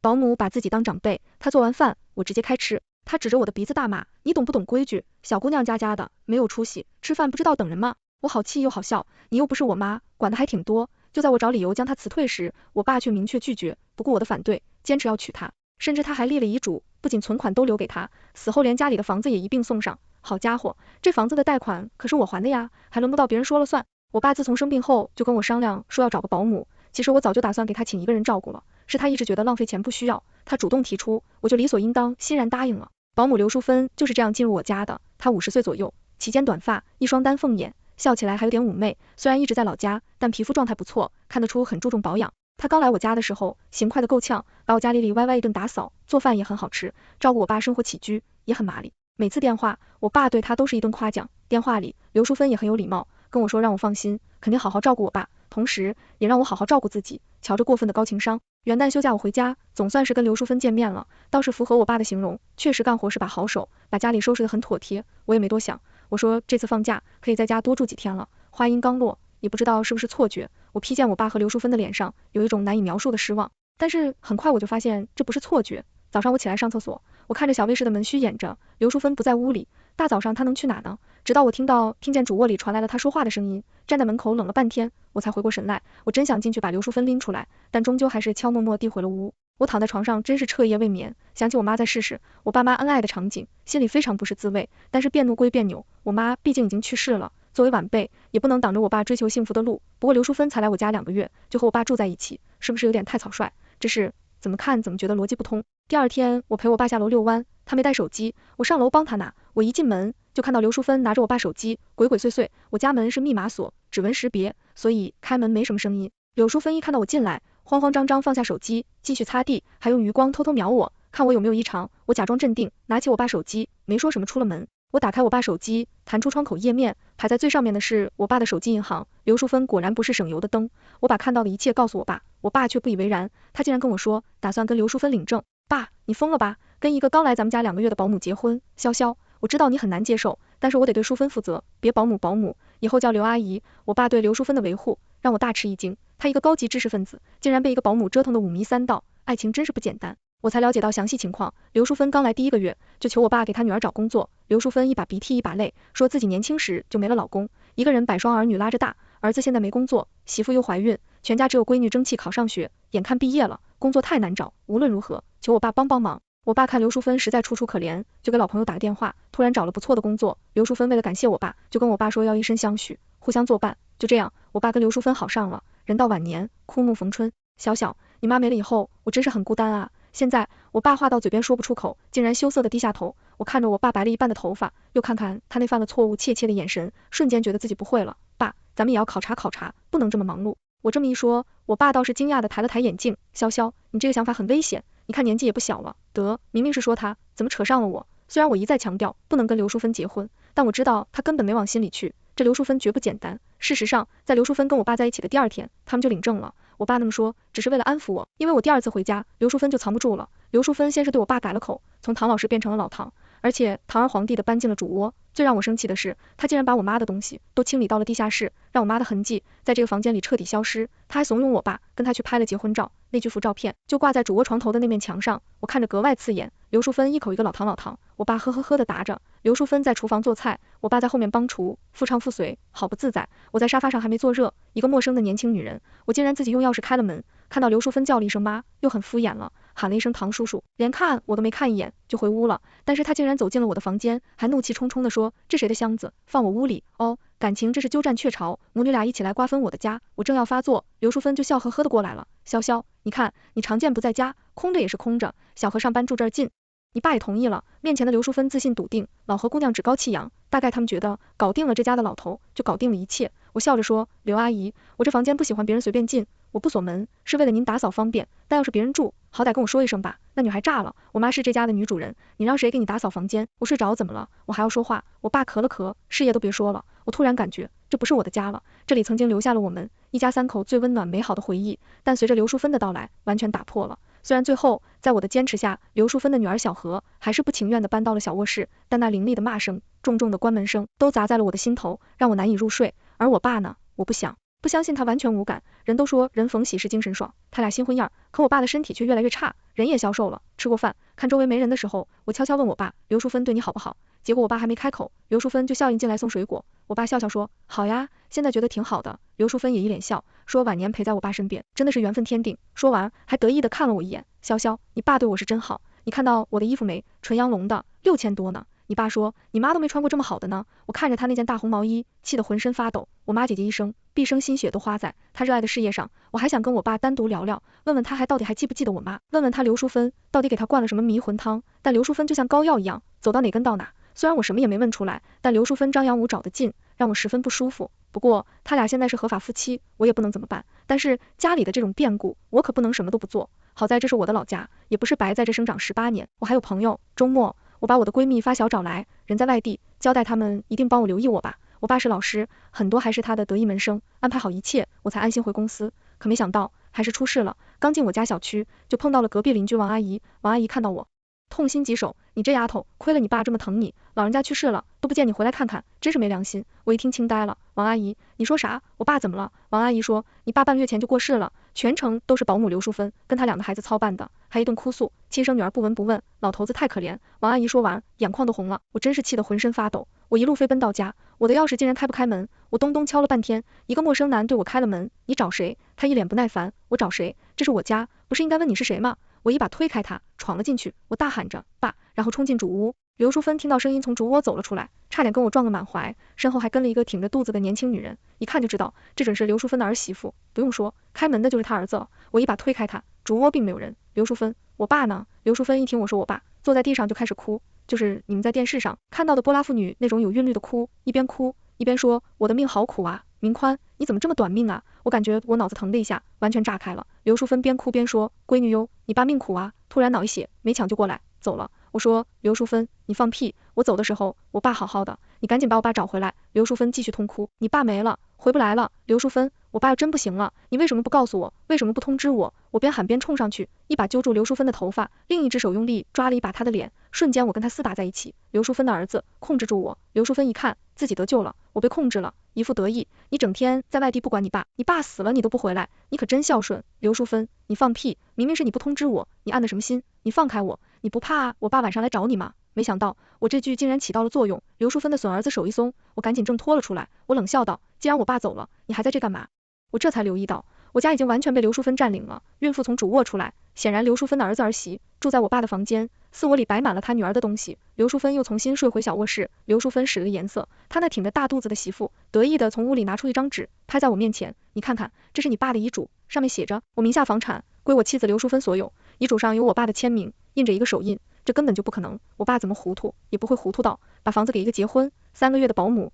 保姆把自己当长辈，他做完饭，我直接开吃。他指着我的鼻子大骂，你懂不懂规矩？小姑娘家家的，没有出息，吃饭不知道等人吗？我好气又好笑，你又不是我妈，管的还挺多。就在我找理由将他辞退时，我爸却明确拒绝，不顾我的反对，坚持要娶她，甚至他还立了遗嘱，不仅存款都留给他，死后连家里的房子也一并送上。好家伙，这房子的贷款可是我还的呀，还轮不到别人说了算。我爸自从生病后就跟我商量说要找个保姆，其实我早就打算给他请一个人照顾了，是他一直觉得浪费钱不需要，他主动提出，我就理所应当欣然答应了。保姆刘淑芬就是这样进入我家的，她50岁左右，齐肩短发，一双丹凤眼，笑起来还有点妩媚，虽然一直在老家，但皮肤状态不错，看得出很注重保养。她刚来我家的时候，勤快的够呛，把我家里里外外一顿打扫，做饭也很好吃，照顾我爸生活起居也很麻利。每次电话，我爸对她都是一顿夸奖，电话里刘淑芬也很有礼貌，跟我说让我放心，肯定好好照顾我爸，同时也让我好好照顾自己。瞧着过分的高情商。元旦休假我回家，总算是跟刘淑芬见面了，倒是符合我爸的形容，确实干活是把好手，把家里收拾得很妥帖。我也没多想，我说这次放假可以在家多住几天了。话音刚落，也不知道是不是错觉，我瞥见我爸和刘淑芬的脸上有一种难以描述的失望，但是很快我就发现这不是错觉。早上我起来上厕所，我看着小卫室的门虚掩着，刘淑芬不在屋里，大早上她能去哪呢？直到我听见主卧里传来了她说话的声音，站在门口冷了半天，我才回过神来。我真想进去把刘淑芬拎出来，但终究还是悄默默地回了屋。我躺在床上真是彻夜未眠，想起我妈在世时，我爸妈恩爱的场景，心里非常不是滋味。但是别怒归别扭，我妈毕竟已经去世了，作为晚辈也不能挡着我爸追求幸福的路。不过刘淑芬才来我家2个月，就和我爸住在一起，是不是有点太草率？这是怎么看怎么觉得逻辑不通。第二天我陪我爸下楼遛弯，他没带手机，我上楼帮他拿。我一进门就看到刘淑芬拿着我爸手机，鬼鬼祟祟。我家门是密码锁，指纹识别，所以开门没什么声音。柳淑芬一看到我进来，慌慌张张放下手机，继续擦地，还用余光偷偷瞄我，看我有没有异常。我假装镇定，拿起我爸手机，没说什么出了门。我打开我爸手机，弹出窗口页面，排在最上面的是我爸的手机银行。刘淑芬果然不是省油的灯，我把看到的一切告诉我爸，我爸却不以为然，他竟然跟我说打算跟刘淑芬领证。爸，你疯了吧？跟一个刚来咱们家2个月的保姆结婚？潇潇，我知道你很难接受，但是我得对淑芬负责，别保姆，以后叫刘阿姨。我爸对刘淑芬的维护让我大吃一惊，他一个高级知识分子，竟然被一个保姆折腾得5迷3道，爱情真是不简单。我才了解到详细情况，刘淑芬刚来第1个月就求我爸给她女儿找工作，刘淑芬一把鼻涕一把泪，说自己年轻时就没了老公，一个人摆双儿女拉着大，儿子现在没工作，媳妇又怀孕，全家只有闺女争气考上学，眼看毕业了，工作太难找，无论如何求我爸帮帮忙。我爸看刘淑芬实在楚楚可怜，就给老朋友打个电话，突然找了不错的工作。刘淑芬为了感谢我爸，就跟我爸说要一生相许，互相作伴。就这样，我爸跟刘淑芬好上了。人到晚年，枯木逢春。小小，你妈没了以后，我真是很孤单啊。现在我爸话到嘴边说不出口，竟然羞涩的低下头。我看着我爸白了一半的头发，又看看他那犯了错误怯怯的眼神，瞬间觉得自己不会了。爸，咱们也要考察考察，不能这么忙碌。我这么一说，我爸倒是惊讶的抬了抬眼镜，潇潇，你这个想法很危险，你看年纪也不小了。得，明明是说他，怎么扯上了我？虽然我一再强调不能跟刘淑芬结婚，但我知道他根本没往心里去，这刘淑芬绝不简单。事实上，在刘淑芬跟我爸在一起的第2天，他们就领证了。我爸那么说，只是为了安抚我，因为我第2次回家，刘淑芬就藏不住了。刘淑芬先是对我爸改了口，从唐老师变成了老唐，而且堂而皇帝的搬进了主窝。最让我生气的是，他竟然把我妈的东西都清理到了地下室，让我妈的痕迹在这个房间里彻底消失。他还怂恿我爸跟他去拍了结婚照，那幅照片就挂在主卧床头的那面墙上，我看着格外刺眼。刘淑芬一口一个老唐，我爸呵呵呵的答着。刘淑芬在厨房做菜，我爸在后面帮厨，夫唱妇随，好不自在。我在沙发上还没坐热，一个陌生的年轻女人，我竟然自己用钥匙开了门，看到刘淑芬叫了一声妈，又很敷衍了，喊了一声唐叔叔，连看我都没看一眼就回屋了。但是他竟然走进了我的房间，还怒气冲冲的说，这谁的箱子，放我屋里？哦，感情这是鸠占鹊巢，母女俩一起来瓜分我的家。我正要发作，刘淑芬就笑呵呵的过来了，潇潇，你看你常见不在家，空着也是空着，小和尚搬住这儿近。你爸也同意了。面前的刘淑芬自信笃定，老何姑娘趾高气扬，大概他们觉得搞定了这家的老头，就搞定了一切。我笑着说，刘阿姨，我这房间不喜欢别人随便进，我不锁门，是为了您打扫方便，但要是别人住，好歹跟我说一声吧。那女孩炸了，我妈是这家的女主人，你让谁给你打扫房间？我睡着怎么了？我还要说话。我爸咳了咳，是也都别说了。我突然感觉这不是我的家了，这里曾经留下了我们一家3口最温暖美好的回忆，但随着刘淑芬的到来，完全打破了。虽然最后在我的坚持下，刘淑芬的女儿小何还是不情愿地搬到了小卧室，但那凌厉的骂声、重重的关门声都砸在了我的心头，让我难以入睡。而我爸呢，我不想不相信他完全无感，人都说人逢喜事精神爽，他俩新婚样，可我爸的身体却越来越差，人也消瘦了。吃过饭，看周围没人的时候，我悄悄问我爸，刘淑芬对你好不好？结果我爸还没开口，刘淑芬就笑应进来送水果。我爸笑笑说，好呀，现在觉得挺好的。刘淑芬也一脸笑，说晚年陪在我爸身边，真的是缘分天定。说完还得意的看了我一眼，潇潇，你爸对我是真好，你看到我的衣服没？纯羊绒的，6000多呢。你爸说，你妈都没穿过这么好的呢。我看着他那件大红毛衣，气得浑身发抖。我妈姐姐一生，毕生心血都花在她热爱的事业上。我还想跟我爸单独聊聊，问问他到底还记不记得我妈，问问他刘淑芬到底给他灌了什么迷魂汤。但刘淑芬就像膏药一样，走到哪跟到哪。虽然我什么也没问出来，但刘淑芬张牙舞爪的劲，让我十分不舒服。不过他俩现在是合法夫妻，我也不能怎么办。但是家里的这种变故，我可不能什么都不做。好在这是我的老家，也不是白在这生长18年，我还有朋友。周末我把我的闺蜜发小找来，人在外地，交代他们一定帮我留意我吧。我爸是老师，很多还是他的得意门生，安排好一切，我才安心回公司。可没想到还是出事了，刚进我家小区，就碰到了隔壁邻居王阿姨。王阿姨看到我，痛心疾首，你这丫头，亏了你爸这么疼你，老人家去世了，都不见你回来看看，真是没良心。我一听惊呆了，王阿姨，你说啥？我爸怎么了？王阿姨说，你爸半个月前就过世了，全程都是保姆刘淑芬跟他2个孩子操办的，还一顿哭诉，亲生女儿不闻不问，老头子太可怜。王阿姨说完，眼眶都红了，我真是气得浑身发抖。我一路飞奔到家，我的钥匙竟然开不开门，我咚咚敲了半天，一个陌生男对我开了门，你找谁？他一脸不耐烦，我找谁？这是我家，不是应该问你是谁吗？我一把推开他，闯了进去，我大喊着爸，然后冲进主屋。刘淑芬听到声音从主窝走了出来，差点跟我撞个满怀，身后还跟了一个挺着肚子的年轻女人，一看就知道这准是刘淑芬的儿媳妇。不用说，开门的就是他儿子了。我一把推开他，主窝并没有人。刘淑芬，我爸呢？刘淑芬一听我说我爸，坐在地上就开始哭，就是你们在电视上看到的波拉妇女那种有韵律的哭，一边哭一边说，我的命好苦啊，明宽，你怎么这么短命啊？我感觉我脑子腾的一下，完全炸开了。刘淑芬边哭边说，闺女哟，你爸命苦啊，突然脑溢血，没抢救过来，走了。我说，刘淑芬，你放屁，我走的时候，我爸好好的，你赶紧把我爸找回来。刘淑芬继续痛哭，你爸没了，回不来了。刘淑芬，我爸要真不行了，你为什么不告诉我？为什么不通知我？我边喊边冲上去，一把揪住刘淑芬的头发，另一只手用力抓了一把她的脸，瞬间我跟她厮打在一起。刘淑芬的儿子控制住我，刘淑芬一看自己得救了，我被控制了，一副得意，你整天在外地不管你爸，你爸死了你都不回来，你可真孝顺。刘淑芬，你放屁，明明是你不通知我，你安的什么心？你放开我，你不怕我爸晚上来找你吗？没想到我这句竟然起到了作用，刘淑芬的损儿子手一松，我赶紧挣脱了出来。我冷笑道，既然我爸走了，你还在这干嘛？我这才留意到，我家已经完全被刘淑芬占领了。孕妇从主卧出来，显然刘淑芬的儿子儿媳住在我爸的房间，四窝里摆满了他女儿的东西。刘淑芬又重新睡回小卧室。刘淑芬使了个颜色，她那挺着大肚子的媳妇得意的从屋里拿出一张纸，拍在我面前，你看看，这是你爸的遗嘱，上面写着我名下房产归我妻子刘淑芬所有，遗嘱上有我爸的签名，印着一个手印。这根本就不可能，我爸怎么糊涂也不会糊涂到把房子给一个结婚3个月的保姆。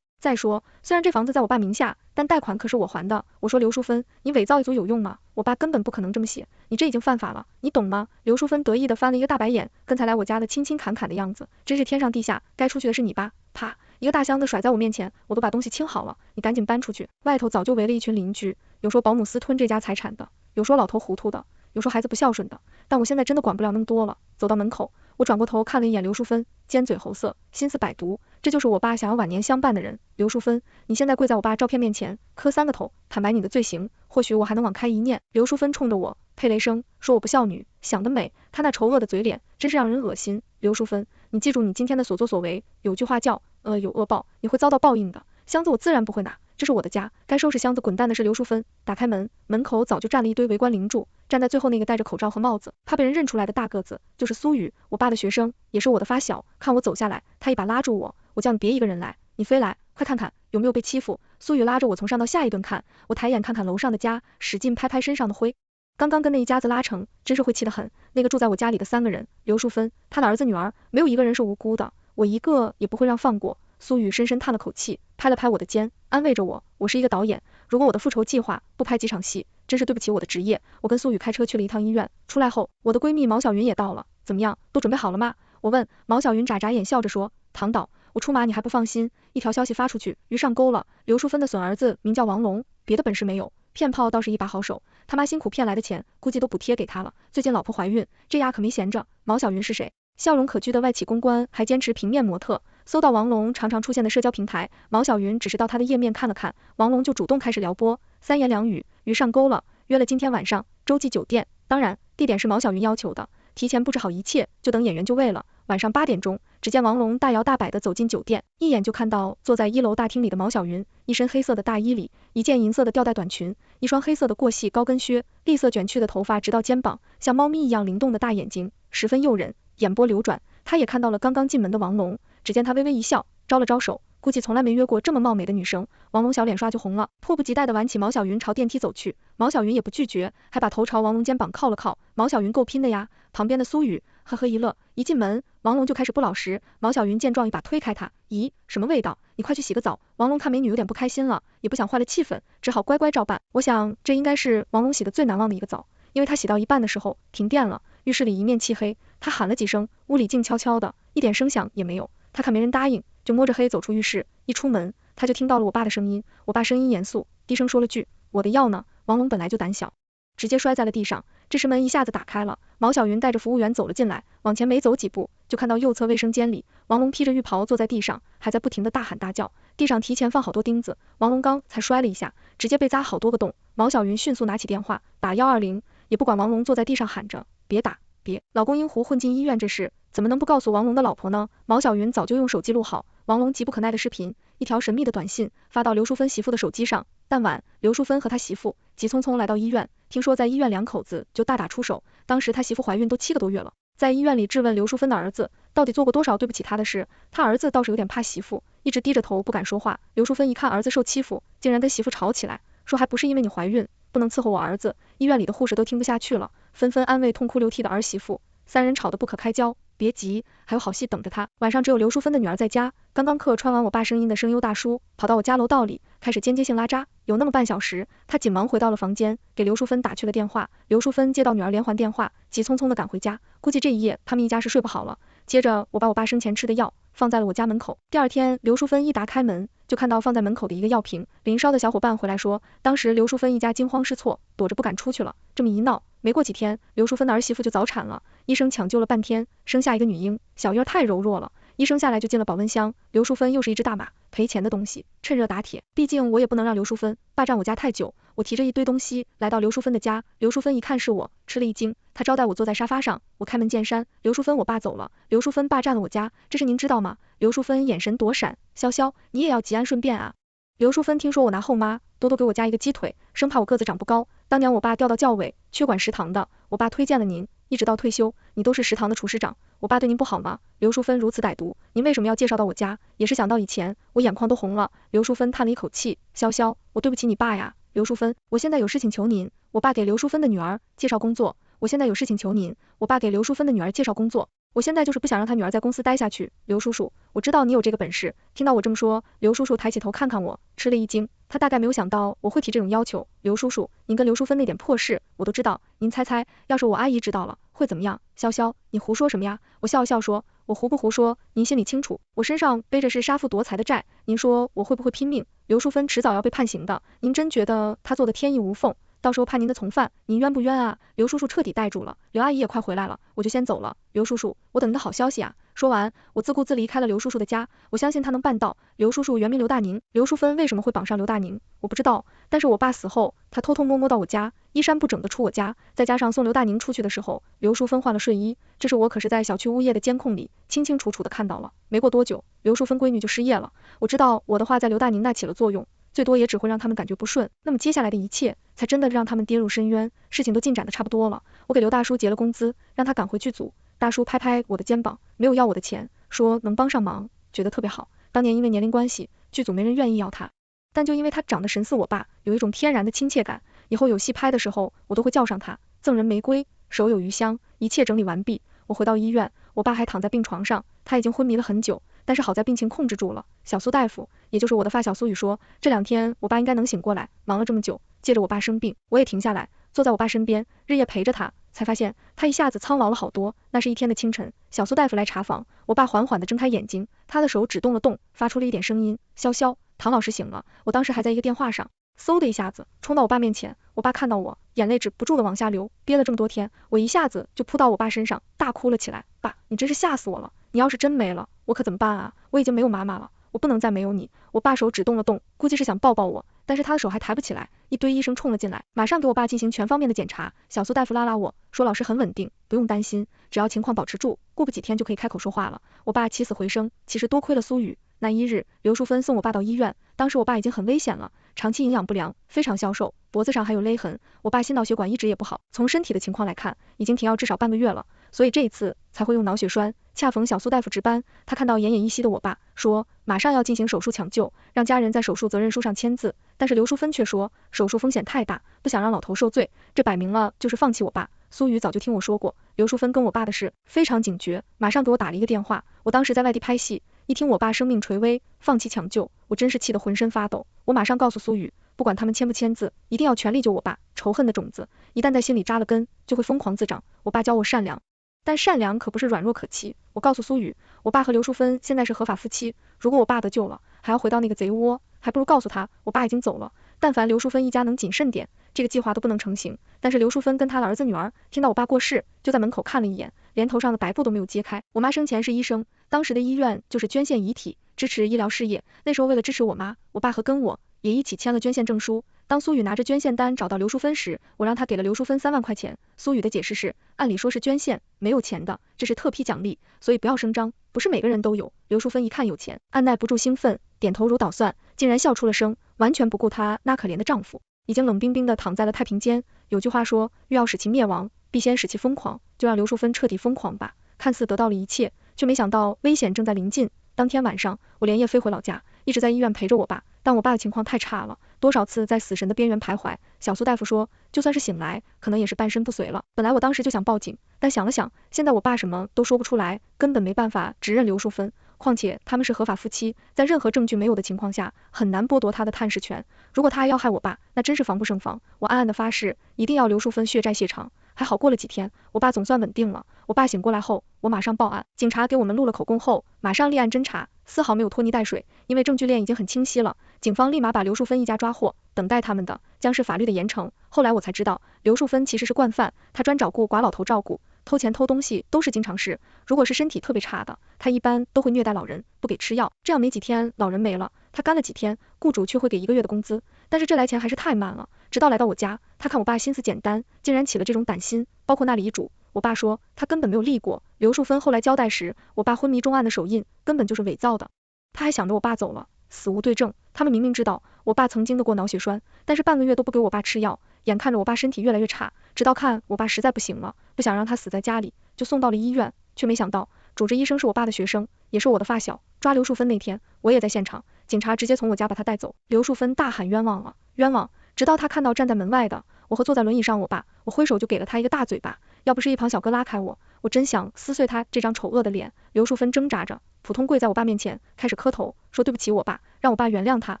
再说，虽然这房子在我爸名下，但贷款可是我还的。我说刘淑芬，你伪造一组有用吗？我爸根本不可能这么写，你这已经犯法了，你懂吗？刘淑芬得意的翻了一个大白眼，跟才来我家的勤勤恳恳的样子，真是天上地下，该出去的是你吧？啪，一个大箱子甩在我面前，我都把东西清好了，你赶紧搬出去，外头早就围了一群邻居，有说保姆私吞这家财产的，有说老头糊涂的，有说孩子不孝顺的，但我现在真的管不了那么多了。走到门口，我转过头看了一眼刘淑芬，尖嘴猴色，心思百毒，这就是我爸想要晚年相伴的人。刘淑芬，你现在跪在我爸照片面前，磕3个头，坦白你的罪行，或许我还能网开一念。刘淑芬冲着我呸了一声，说我不孝女，想得美，她那丑恶的嘴脸真是让人恶心。刘淑芬，你记住你今天的所作所为，有句话叫有恶报，你会遭到报应的。箱子我自然不会拿，这是我的家，该收拾箱子滚蛋的是刘淑芬。打开门，门口早就站了一堆围观邻住，站在最后那个戴着口罩和帽子，怕被人认出来的大个子，就是苏雨，我爸的学生，也是我的发小。看我走下来，他一把拉住我，我叫你别一个人来，你非来，快看看有没有被欺负。苏雨拉着我从上到下一顿看，我抬眼看看楼上的家，使劲拍拍身上的灰。刚刚跟那一家子拉成，真是会气得很。那个住在我家里的3个人，刘淑芬，她的儿子女儿，没有一个人是无辜的，我一个也不会让放过。苏雨深深叹了口气，拍了拍我的肩，安慰着我，我是一个导演，如果我的复仇计划不拍几场戏，真是对不起我的职业。我跟苏雨开车去了一趟医院，出来后，我的闺蜜毛小云也到了，怎么样，都准备好了吗？我问。毛小云眨眨眼笑着说，唐导，我出马你还不放心，一条消息发出去，鱼上钩了。刘淑芬的损儿子名叫王龙，别的本事没有，骗炮倒是一把好手，他妈辛苦骗来的钱，估计都补贴给他了，最近老婆怀孕，这丫可没闲着。毛小云是谁？笑容可掬的外企公关，还坚持平面模特，搜到王龙常常出现的社交平台，毛小云只是到他的页面看了看，王龙就主动开始撩拨，三言两语，鱼上钩了，约了今天晚上洲际酒店，当然地点是毛小云要求的，提前布置好一切，就等演员就位了。晚上8点钟，只见王龙大摇大摆地走进酒店，一眼就看到坐在1楼大厅里的毛小云，一身黑色的大衣里，一件银色的吊带短裙，一双黑色的过细高跟靴，栗色卷曲的头发直到肩膀，像猫咪一样灵动的大眼睛，十分诱人，眼波流转。他也看到了刚刚进门的王龙，只见他微微一笑，招了招手，估计从来没约过这么貌美的女生。王龙小脸刷就红了，迫不及待地挽起毛小云朝电梯走去，毛小云也不拒绝，还把头朝王龙肩膀靠了靠。毛小云够拼的呀。旁边的苏雨呵呵一乐，一进门王龙就开始不老实，毛小云见状一把推开他，咦，什么味道？你快去洗个澡。王龙看美女有点不开心了，也不想坏了气氛，只好乖乖照办。我想这应该是王龙洗的最难忘的一个澡，因为他洗到一半的时候停电了，浴室里一面漆黑，他喊了几声，屋里静悄悄的，一点声响也没有。他看没人答应，就摸着黑走出浴室，一出门他就听到了我爸的声音，我爸声音严肃，低声说了句我的药呢。王龙本来就胆小，直接摔在了地上。这时门一下子打开了，毛小云带着服务员走了进来，往前没走几步，就看到右侧卫生间里，王龙披着浴袍坐在地上，还在不停的大喊大叫，地上提前放好多钉子，王龙刚才摔了一下，直接被扎好多个洞。毛小云迅速拿起电话打120，也不管王龙坐在地上喊着别打，别，老公阴狐混进医院这事怎么能不告诉王龙的老婆呢？毛小云早就用手机录好王龙急不可耐的视频，一条神秘的短信发到刘淑芬媳妇的手机上。当晚刘淑芬和他媳妇急匆匆来到医院，听说在医院两口子就大打出手，当时他媳妇怀孕都7个多月了，在医院里质问刘淑芬的儿子到底做过多少对不起他的事，他儿子倒是有点怕媳妇，一直低着头不敢说话。刘淑芬一看儿子受欺负，竟然跟媳妇吵起来，说还不是因为你怀孕不能伺候我儿子。医院里的护士都听不下去了，纷纷安慰痛哭流涕的儿媳妇，三人吵得不可开交。别急，还有好戏等着他。晚上只有刘淑芬的女儿在家，刚刚客串完我爸声音的声优大叔跑到我家楼道里开始间接性拉渣，有那么半小时，他紧忙回到了房间，给刘淑芬打去了电话。刘淑芬接到女儿连环电话，急匆匆的赶回家，估计这一夜他们一家是睡不好了。接着我把我爸生前吃的药放在了我家门口，第二天刘淑芬一打开门就看到放在门口的一个药瓶，林梢的小伙伴回来说，当时刘淑芬一家惊慌失措，躲着不敢出去了。这么一闹，没过几天，刘淑芬的儿媳妇就早产了，医生抢救了半天，生下一个女婴，小婴儿太柔弱了，一生下来就进了保温箱。刘淑芬又是一只大马，赔钱的东西，趁热打铁，毕竟我也不能让刘淑芬霸占我家太久。我提着一堆东西来到刘淑芬的家，刘淑芬一看是我，吃了一惊，她招待我坐在沙发上，我开门见山，刘淑芬我爸走了，刘淑芬霸占了我家，这事您知道吗？刘淑芬眼神躲闪，潇潇，你也要吉安顺变啊。刘淑芬听说我拿后妈，多多给我加一个鸡腿，生怕我个子长不高，当年我爸调到教委，缺管食堂的，我爸推荐了您，一直到退休，你都是食堂的厨师长，我爸对您不好吗？刘淑芬如此歹毒，您为什么要介绍到我家？也是想到以前，我眼眶都红了。刘淑芬叹了一口气，潇潇，我对不起你爸呀。刘淑芬，我现在有事情求您，我爸给刘淑芬的女儿介绍工作，我现在有事情求您，我爸给刘淑芬的女儿介绍工作，我现在就是不想让他女儿在公司待下去。刘叔叔，我知道你有这个本事。听到我这么说，刘叔叔抬起头看看我，吃了一惊，他大概没有想到我会提这种要求。刘叔叔，您跟刘淑芬那点破事我都知道，您猜猜，要是我阿姨知道了会怎么样？潇潇，你胡说什么呀？我笑了笑说，我胡不胡说您心里清楚，我身上背着是杀父夺财的债，您说我会不会拼命？刘淑芬迟早要被判刑的，您真觉得她做的天衣无缝？到时候判您的从犯，您冤不冤啊？刘叔叔彻底呆住了，刘阿姨也快回来了，我就先走了。刘叔叔，我等你的好消息啊。说完，我自顾自离开了刘叔叔的家，我相信他能办到。刘叔叔原名刘大宁，刘淑芬为什么会绑上刘大宁，我不知道，但是我爸死后，他偷偷摸摸到我家，衣衫不整的出我家，再加上送刘大宁出去的时候，刘淑芬换了睡衣，这是我可是在小区物业的监控里清清楚楚的看到了。没过多久，刘淑芬闺女就失业了，我知道我的话在刘大宁那起了作用，最多也只会让他们感觉不顺，那么接下来的一切才真的让他们跌入深渊。事情都进展的差不多了，我给刘大叔结了工资，让他赶回剧组。大叔拍拍我的肩膀，没有要我的钱，说能帮上忙，觉得特别好。当年因为年龄关系，剧组没人愿意要他，但就因为他长得神似我爸，有一种天然的亲切感，以后有戏拍的时候，我都会叫上他。赠人玫瑰，手有余香。一切整理完毕，我回到医院，我爸还躺在病床上，他已经昏迷了很久，但是好在病情控制住了。小苏大夫，也就是我的发小苏雨说，这2天我爸应该能醒过来。忙了这么久，借着我爸生病，我也停下来，坐在我爸身边，日夜陪着他，才发现他一下子苍老了好多。那是一天的清晨，小苏大夫来查房，我爸缓缓地睁开眼睛，他的手指动了动，发出了一点声音，潇潇，唐老师醒了。我当时还在一个电话上，嗖的一下子冲到我爸面前，我爸看到我，眼泪止不住的往下流，憋了这么多天，我一下子就扑到我爸身上，大哭了起来。爸，你真是吓死我了，你要是真没了，我可怎么办啊？我已经没有妈妈了，我不能再没有你。我爸手指动了动，估计是想抱抱我，但是他的手还抬不起来。一堆医生冲了进来，马上给我爸进行全方面的检查。小苏大夫拉拉我说，老师很稳定，不用担心，只要情况保持住，过不几天就可以开口说话了。我爸起死回生，其实多亏了苏雨。那一日，刘淑芬送我爸到医院，当时我爸已经很危险了，长期营养不良，非常消瘦，脖子上还有勒痕。我爸心脑血管一直也不好，从身体的情况来看，已经停药至少半个月了，所以这一次才会用脑血栓。恰逢小苏大夫值班，他看到奄奄一息的我爸，说马上要进行手术抢救，让家人在手术责任书上签字。但是刘淑芬却说手术风险太大，不想让老头受罪，这摆明了就是放弃我爸。苏雨早就听我说过，刘淑芬跟我爸的事非常警觉，马上给我打了一个电话。我当时在外地拍戏，一听我爸生命垂危，放弃抢救，我真是气得浑身发抖。我马上告诉苏雨，不管他们签不签字，一定要全力救我爸。仇恨的种子一旦在心里扎了根，就会疯狂滋长。我爸教我善良，但善良可不是软弱可欺。我告诉苏雨，我爸和刘淑芬现在是合法夫妻，如果我爸得救了，还要回到那个贼窝，还不如告诉他我爸已经走了。但凡刘淑芬一家能谨慎点，这个计划都不能成型。但是刘淑芬跟她的儿子女儿听到我爸过世，就在门口看了一眼，连头上的白布都没有揭开。我妈生前是医生，当时的医院就是捐献遗体，支持医疗事业。那时候为了支持我妈，我爸和跟我也一起签了捐献证书。当苏雨拿着捐献单找到刘淑芬时，我让她给了刘淑芬3万块钱。苏雨的解释是，按理说是捐献，没有钱的，这是特批奖励，所以不要声张，不是每个人都有。刘淑芬一看有钱，按耐不住兴奋，点头如捣蒜，竟然笑出了声，完全不顾她那可怜的丈夫，已经冷冰冰的躺在了太平间。有句话说，欲要使其灭亡，必先使其疯狂，就让刘淑芬彻底疯狂吧。看似得到了一切，却没想到危险正在临近。当天晚上，我连夜飞回老家，一直在医院陪着我爸，但我爸的情况太差了，多少次在死神的边缘徘徊。小苏大夫说，就算是醒来，可能也是半身不遂了。本来我当时就想报警，但想了想，现在我爸什么都说不出来，根本没办法指认刘淑芬。况且他们是合法夫妻，在任何证据没有的情况下，很难剥夺他的探视权。如果他还要害我爸，那真是防不胜防。我暗暗的发誓，一定要刘淑芬血债血偿。还好过了几天，我爸总算稳定了。我爸醒过来后，我马上报案，警察给我们录了口供后，马上立案侦查，丝毫没有拖泥带水，因为证据链已经很清晰了。警方立马把刘淑芬一家抓获，等待他们的将是法律的严惩。后来我才知道，刘淑芬其实是惯犯，她专找顾寡老头照顾，偷钱偷东西都是经常事。如果是身体特别差的，她一般都会虐待老人，不给吃药，这样没几天老人没了，她干了几天，雇主却会给1个月的工资。但是这来钱还是太慢了，直到来到我家，他看我爸心思简单，竟然起了这种胆心，包括那里遗嘱。我爸说他根本没有立过。刘淑芬后来交代时，我爸昏迷中案的手印根本就是伪造的。他还想着我爸走了，死无对证。他们明明知道我爸曾经得过脑血栓，但是半个月都不给我爸吃药，眼看着我爸身体越来越差，直到看我爸实在不行了，不想让他死在家里，就送到了医院，却没想到主治医生是我爸的学生，也是我的发小。抓刘淑芬那天，我也在现场，警察直接从我家把他带走。刘淑芬大喊冤枉了，冤枉！直到他看到站在门外的我和坐在轮椅上我爸，我挥手就给了他一个大嘴巴，要不是一旁小哥拉开我，我真想撕碎他这张丑恶的脸。刘淑芬挣扎着，扑通跪在我爸面前，开始磕头，说对不起我爸，让我爸原谅他，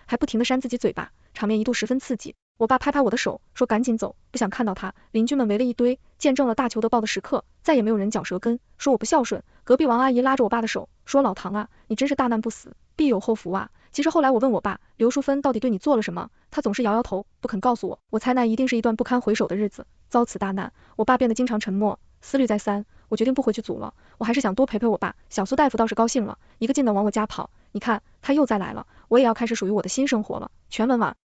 还不停地扇自己嘴巴，场面一度十分刺激。我爸拍拍我的手，说赶紧走，不想看到他。邻居们围了一堆，见证了大求得报的时刻，再也没有人嚼舌根，说我不孝顺。隔壁王阿姨拉着我爸的手，说老唐啊，你真是大难不死，必有后福啊。其实后来我问我爸，刘淑芬到底对你做了什么，他总是摇摇头，不肯告诉我。我猜那一定是一段不堪回首的日子。遭此大难，我爸变得经常沉默，思虑再三，我决定不回去组了，我还是想多陪陪我爸。小苏大夫倒是高兴了，一个劲的往我家跑，你看他又再来了，我也要开始属于我的新生活了。全文完。